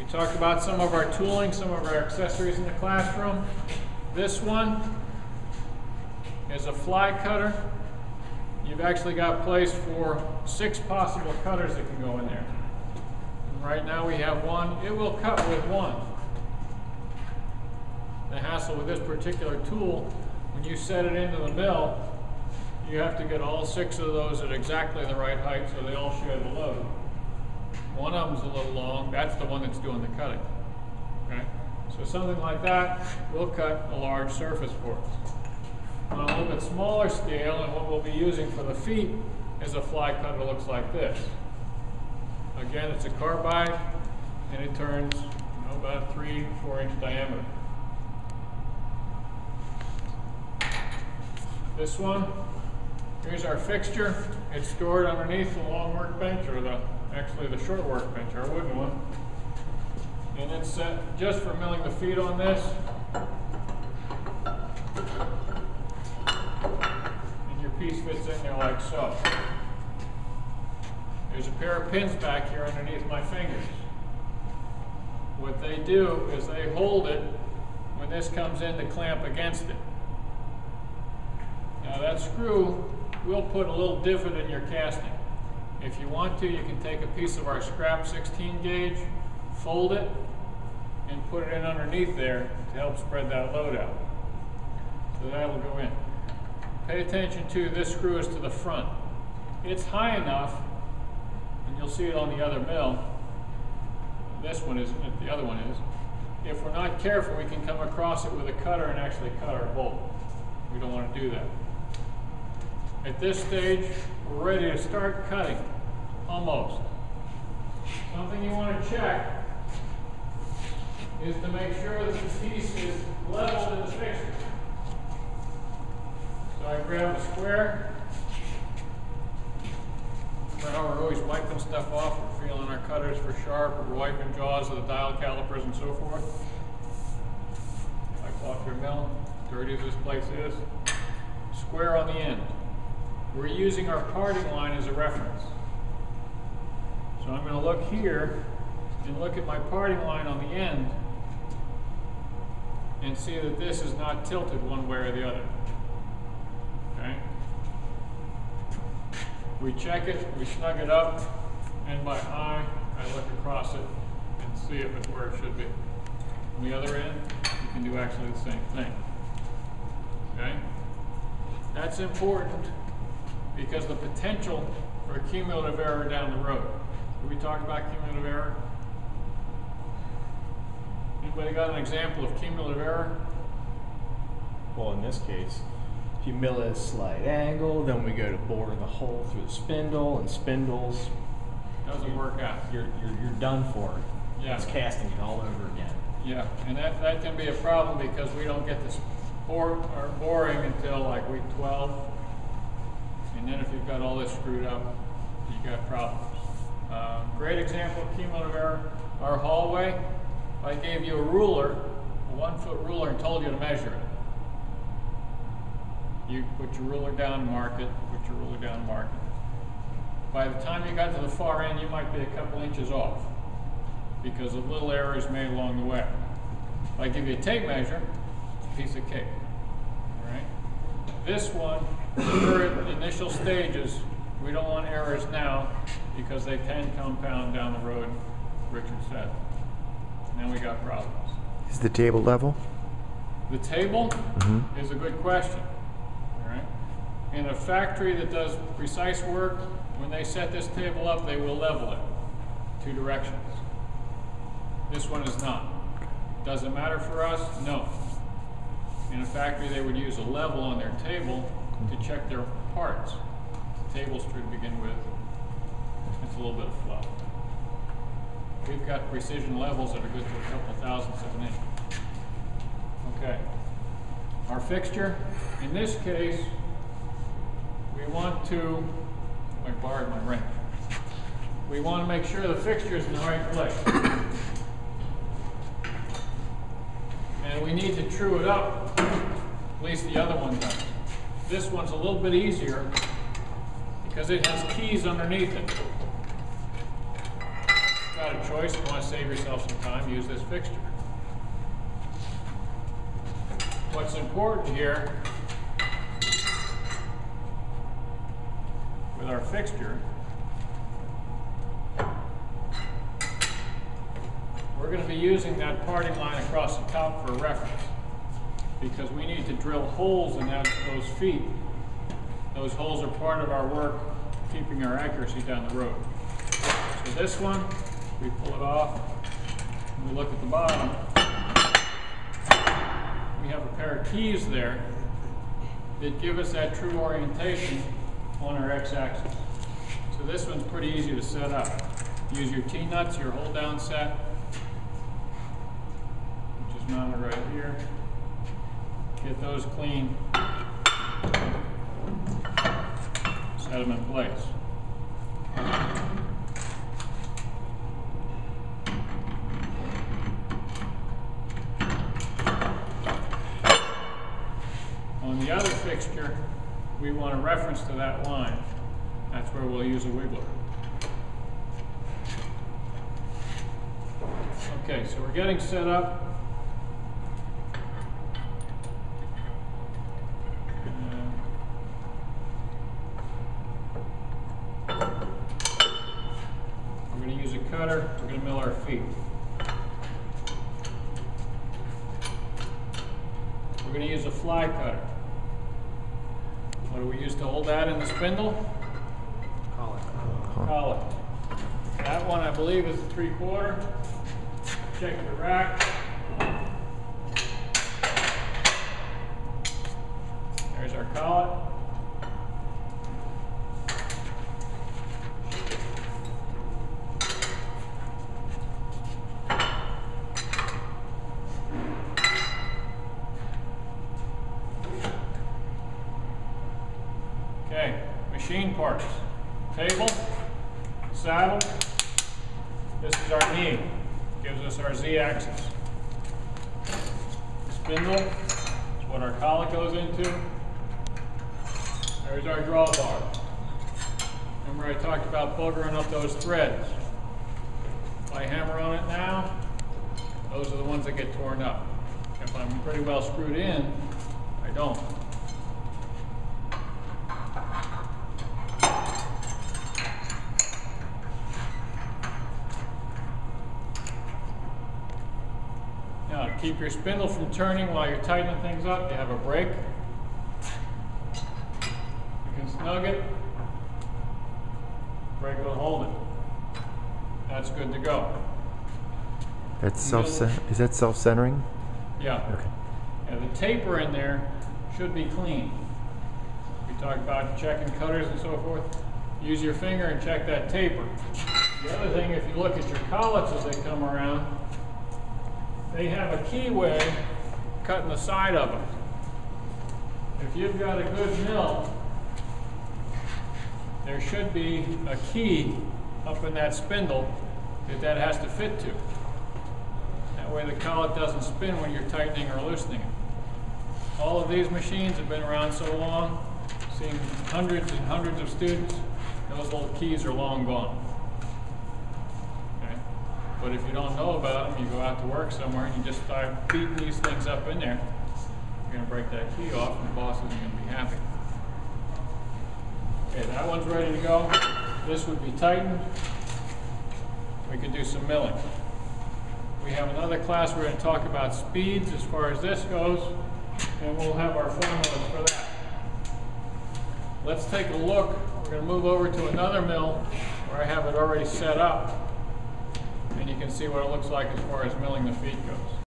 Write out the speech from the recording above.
talked about some of our tooling, some of our accessories in the classroom. This one is a fly cutter. You've actually got place for 6 possible cutters that can go in there. And right now we have one. It will cut with one. The hassle with this particular tool, when you set it into the mill, you have to get all 6 of those at exactly the right height so they all share the load. One of them's a little long. That's the one that's doing the cutting. Okay? So something like that will cut a large surface for us. On a little bit smaller scale, and what we'll be using for the feet is a fly cutter that looks like this. Again, it's a carbide, and it turns about a 3-4 inch diameter. This one, here's our fixture. It's stored underneath the long workbench, or actually the short workbench, our wooden one. And it's set just for milling the feet on this. And your piece fits in there like so. There's a pair of pins back here underneath my fingers. What they do is they hold it when this comes in to clamp against it. Now that screw will put a little divot in your casting. If you want to, you can take a piece of our scrap 16 gauge, fold it, and put it in underneath there to help spread that load out. So that will go in. Pay attention to this screw is to the front. It's high enough, and you'll see it on the other mill. This one isn't, the other one is. If we're not careful, we can come across it with a cutter and actually cut our bolt. We don't want to do that. At this stage, we're ready to start cutting, almost. Something you want to check is to make sure that the piece is level to the fixture. So I grab a square. Remember how we're always wiping stuff off, we're feeling our cutters for sharp, or we're wiping jaws of the dial calipers and so forth. Wipe off your mill, dirty as this place is. Square on the end. We're using our parting line as a reference. So I'm going to look here and look at my parting line on the end and see that this is not tilted one way or the other. Okay? We check it, we snug it up, and by eye, I look across it and see if it's where it should be. On the other end, you can do actually the same thing. Okay? That's important because the potential for cumulative error down the road. Did we talk about cumulative error? Anybody got an example of cumulative error? Well, in this case, if you mill at a slight angle, then we go to bore the hole through the spindle, and spindles doesn't work out. You're done for. Yeah. It's casting it all over again. Yeah, and that can be a problem because we don't get this boring until like week 12. And then if you've got all this screwed up, you got problems. Great example of cumulative error, our hallway. If I gave you a ruler, a 1-foot ruler, and told you to measure it. You put your ruler down and mark it, put your ruler down and mark it. By the time you got to the far end, you might be a couple inches off because of little errors made along the way. If I give you a tape measure, it's a piece of cake. All right? This one, we're at the initial stages. We don't want errors now because they can compound down the road, Richard said. And then we got problems. Is the table level? The table is a good question. All right? In a factory that does precise work, when they set this table up, they will level it 2 directions. This one is not. Does it matter for us? No. In a factory, they would use a level on their table to check their parts. The table's true to begin with. It's a little bit of flow. We've got precision levels that are good to a couple thousandths of an inch. Okay. Our fixture, in this case, we want to, I borrowed my wrench. We want to make sure the fixture is in the right place. And we need to true it up, at least the other one does. This one's a little bit easier because it has keys underneath it. Got a choice. choice. If you want to save yourself some time, use this fixture. What's important here with our fixture, we're going to be using that parting line across the top for reference, because we need to drill holes in those feet. Those holes are part of our work keeping our accuracy down the road. So this one, we pull it off, and we look at the bottom. We have a pair of keys there that give us that true orientation on our x-axis. So this one's pretty easy to set up. Use your T-nuts, your hold down set, which is mounted right here. Get those clean. Set them in place. On the other fixture, we want a reference to that line. That's where we'll use a wiggler. Okay, so we're getting set up. We're going to use a cutter. We're going to mill our feet. We're going to use a fly cutter. What do we use to hold that in the spindle? Collet. That one I believe is a 3/4. Check the rack. There's our collet. Okay, machine parts. Table, saddle. This is our knee. Gives us our z-axis. Spindle is what our collet goes into. There's our drawbar. Remember I talked about buggering up those threads. If I hammer on it now, those are the ones that get torn up. If I'm pretty well screwed in, I don't. Now, to keep your spindle from turning while you're tightening things up, you have a brake. You can snug it. Brake will hold it. That's good to go. That's is that self-centering? Yeah. Okay. Yeah, the taper in there should be clean. We talk about checking cutters and so forth. Use your finger and check that taper. The other thing, if you look at your collets as they come around, they have a keyway cutting the side of them. If you've got a good mill, there should be a key up in that spindle that has to fit to. That way the collet doesn't spin when you're tightening or loosening it. All of these machines have been around so long, seen hundreds and hundreds of students, those little keys are long gone. But if you don't know about them, you go out to work somewhere and you just start beating these things up in there, you're going to break that key off and the boss isn't going to be happy. Okay, that one's ready to go. This would be tightened. We could do some milling. We have another class we're going to talk about speeds as far as this goes, and we'll have our formulas for that. Let's take a look. We're going to move over to another mill where I have it already set up. And you can see what it looks like as far as milling the feet goes.